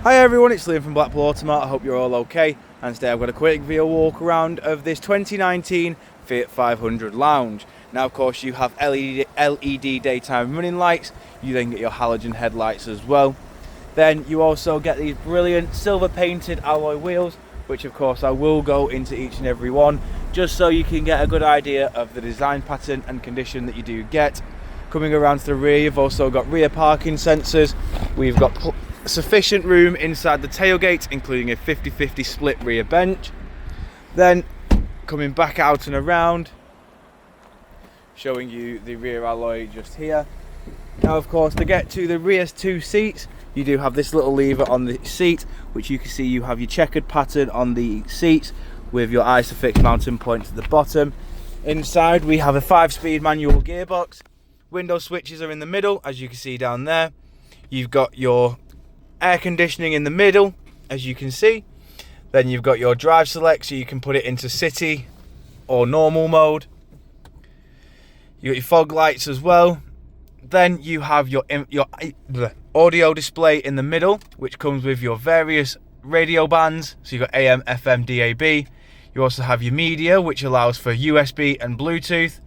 Hi everyone, it's Liam from Blackpool Automart. I hope you're all okay. And today I've got a quick video walk around of this 2019 Fiat 500 Lounge. Now of course you have LED daytime running lights, you then get your halogen headlights as well. Then you also get these brilliant silver painted alloy wheels, which of course I will go into each and every one, just so you can get a good idea of the design pattern and condition that you do get. Coming around to the rear, you've also got rear parking sensors. We've got sufficient room inside the tailgate, including a 50-50 split rear bench. Then coming back out and around, showing you the rear alloy just here. Now of course, to get to the rear two seats, you do have this little lever on the seat, which you can see you have your checkered pattern on the seats with your Isofix mounting point at the bottom. Inside we have a 5-speed manual gearbox. Window switches are in the middle, as you can see down there. You've got your air conditioning in the middle, as you can see. Then you've got your drive select, so you can put it into city or normal mode. You got your fog lights as well. Then you have your audio display in the middle, which comes with your various radio bands. So you've got AM, FM, DAB. You also have your media, which allows for USB and Bluetooth.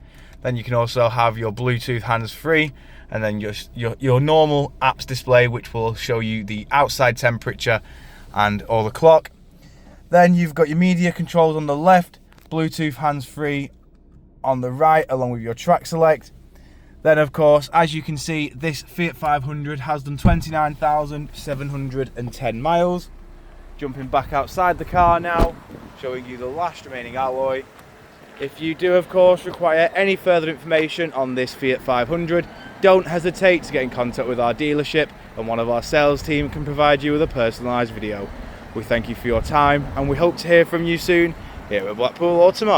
Then you can also have your Bluetooth hands-free, and then your normal apps display, which will show you the outside temperature and all the clock. Then you've got your media controls on the left, Bluetooth hands-free on the right, along with your track select. Then of course, as you can see, this Fiat 500 has done 29,710 miles. Jumping back outside the car now, showing you the last remaining alloy. If you do of course require any further information on this Fiat 500, don't hesitate to get in contact with our dealership, and one of our sales team can provide you with a personalised video. We thank you for your time, and we hope to hear from you soon here at Blackpool Automart.